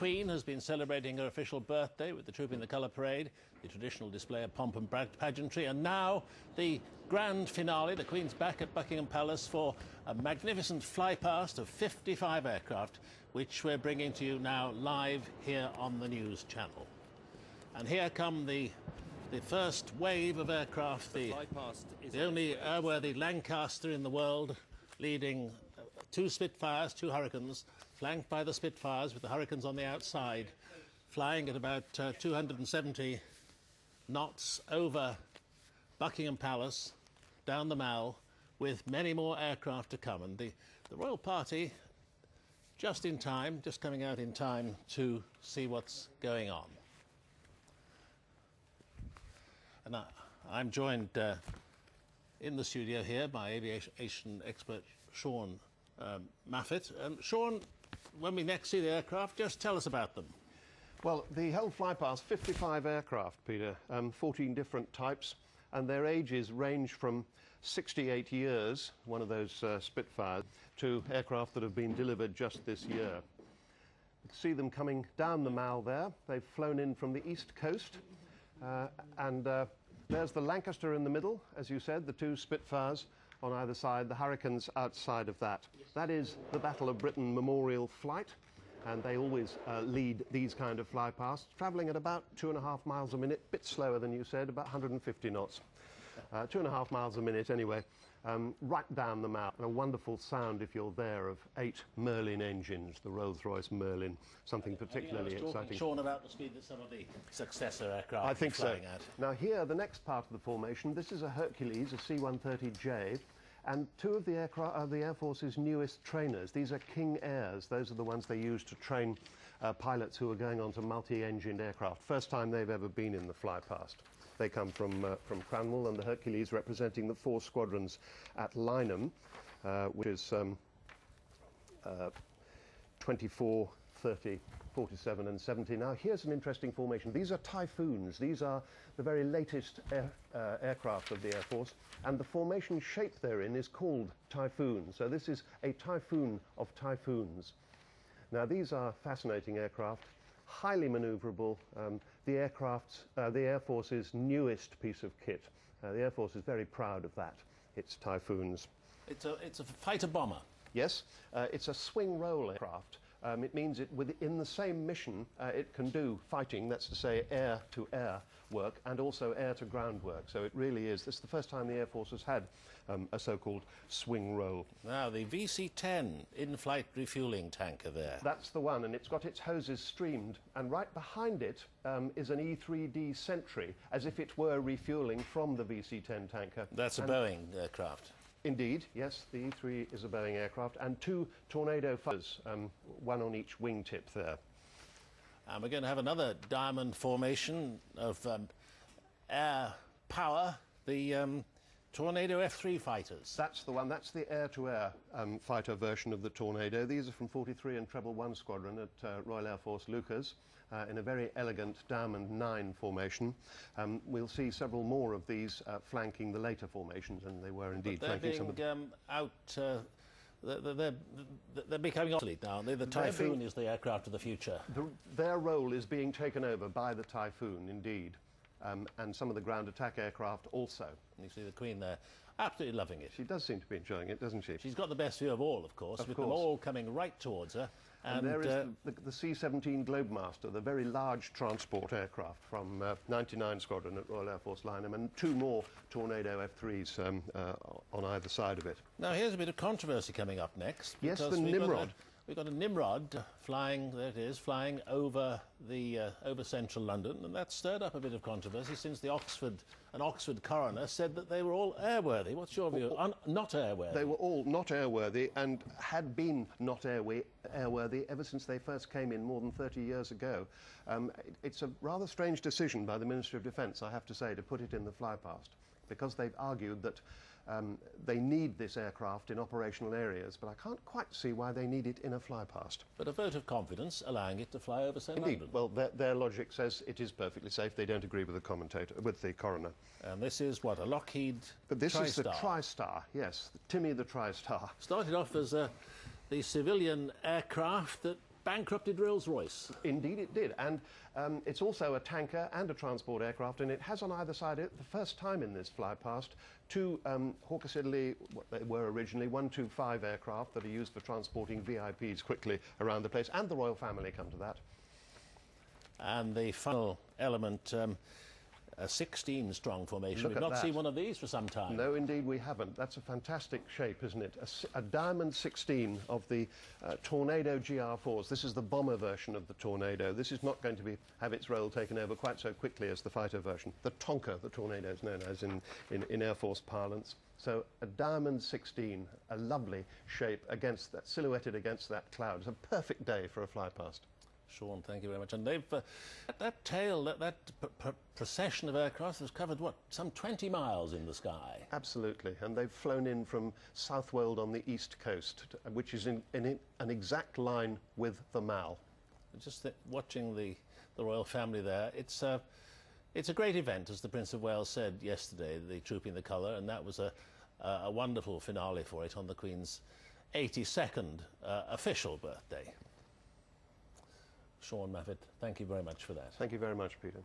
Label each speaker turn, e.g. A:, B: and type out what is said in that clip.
A: Queen has been celebrating her official birthday with the Trooping the Colour Parade, the traditional display of pomp and pageantry, and now the grand finale. The Queen's back at Buckingham Palace for a magnificent flypast of 55 aircraft, which we're bringing to you now live here on the news channel. And here come the first wave of aircraft, the only airworthy Lancaster in the world, leading two Spitfires, two Hurricanes, flanked by the Spitfires with the Hurricanes on the outside, flying at about 270 knots over Buckingham Palace, down the Mall, with many more aircraft to come. And the royal party, just in time, just coming out in time to see what's going on. And I'm joined in the studio here by aviation expert Sean Maffett. Sean, when we next see the aircraft, just tell us about them.
B: Well, the whole flypast, 55 aircraft, Peter, 14 different types, and their ages range from 68 years, one of those Spitfires, to aircraft that have been delivered just this year. You can see them coming down the Mall there. They've flown in from the East Coast, and there's the Lancaster in the middle, as you said, the two Spitfires on either side, the Hurricanes outside of that. That is the Battle of Britain Memorial Flight, and they always lead these kind of flypasts, travelling at about 2.5 miles a minute, a bit slower than you said, about 150 knots. 2.5 miles a minute anyway, right down the Mall. And a wonderful sound, if you're there, of 8 Merlin engines, the Rolls-Royce Merlin, something particularly exciting.
A: Sean, about the speed that some of the successor aircraft
B: I think
A: are flying at.
B: Now here, the next part of the formation, this is a Hercules, a C-130J, and two of the aircraft are the Air Force's newest trainers. These are King Airs. Those are the ones they use to train pilots who are going on to multi-engined aircraft. First time they've ever been in the flypast. They come from Cranwell, and the Hercules representing the 4 squadrons at Lynham, which is 24, 30, 47 and 70. Now here's an interesting formation. These are Typhoons. These are the very latest aircraft of the Air Force, and the formation shape they're in is called Typhoon. So this is a Typhoon of Typhoons. Now these are fascinating aircraft, highly manoeuvrable, the Air Force's newest piece of kit. The Air Force is very proud of that. It's Typhoons.
A: It's a fighter bomber.
B: Yes, it's a swing roll aircraft. It means within the same mission it can do fighting, that's to say air-to-air work, and also air-to-ground work. So it really is. This is the first time the Air Force has had a so-called swing roll. Now,
A: the VC-10 in-flight refuelling tanker there.
B: That's the one, and it's got its hoses streamed, and right behind it is an E-3D Sentry, as if it were refuelling from the VC-10 tanker.
A: That's a Boeing aircraft.
B: Indeed, yes, the E-3 is a Boeing aircraft, and 2 Tornado fighters, one on each wingtip there.
A: And we're going to have another diamond formation of air power, the Tornado F-3 fighters.
B: That's the one. That's the air-to-air fighter version of the Tornado. These are from 43 and Treble 1 Squadron at Royal Air Force Lucas. In a very elegant Diamond 9 formation. We'll see several more of these flanking the later formations, and they were indeed flanking some of them.
A: They're becoming obsolete now. The Typhoon is the aircraft of the future.
B: Their role is being taken over by the Typhoon, indeed, and some of the ground attack aircraft also.
A: And you see the Queen there, absolutely loving it.
B: She does seem to be enjoying it, doesn't she?
A: She's got the best view of all, of course, with them all coming right towards her.
B: And there is the C-17 Globemaster, the very large transport aircraft from 99 Squadron at Royal Air Force Lynham, and 2 more Tornado F-3s on either side of it.
A: Now, here's a bit of controversy coming up next.
B: Yes, the Nimrod.
A: We've got a Nimrod flying, there it is, flying over over central London, and that stirred up a bit of controversy since an Oxford coroner said that they were all airworthy. What's your view? Not airworthy.
B: They were all not airworthy, and had been not airworthy ever since they first came in more than 30 years ago. It's a rather strange decision by the Ministry of Defence, I have to say, to put it in the flypast, because they've argued that they need this aircraft in operational areas, but I can't quite see why they need it in a flypast.
A: But a vote of confidence allowing it to fly over St.
B: Indeed.
A: London.
B: Well, their logic says it is perfectly safe. They don't agree with the coroner.
A: And this is what, a Lockheed
B: But this
A: TriStar.
B: is the TriStar, yes, Timmy the TriStar.
A: Started off as the civilian aircraft that bankrupted Rolls-Royce.
B: Indeed it did, and it's also a tanker and a transport aircraft, and it has on either side, the first time in this Flypast, two Hawker Siddeley, what they were originally, 125 aircraft that are used for transporting VIPs quickly around the place, and the royal family come to that.
A: And the final element, a 16-strong formation. We've not seen one of these for some time.
B: No, indeed we haven't. That's a fantastic shape, isn't it? A Diamond 16 of the Tornado GR4s. This is the bomber version of the Tornado. This is not going to have its role taken over quite so quickly as the fighter version. The Tonker, the Tornado is known as in Air Force parlance. So a Diamond 16, a lovely shape against that, silhouetted against that cloud. It's a perfect day for a Flypast.
A: Sean, thank you very much. And they've that tail, that procession of aircraft has covered what, some 20 miles in the sky.
B: Absolutely, and they've flown in from Southwold on the east coast, which is in an exact line with the Mall.
A: Just watching the royal family there, it's a great event, as the Prince of Wales said yesterday, the Trooping the Colour, and that was a wonderful finale for it on the Queen's 82nd official birthday. Sean Maffitt, thank you very much for that.
B: Thank you very much, Peter.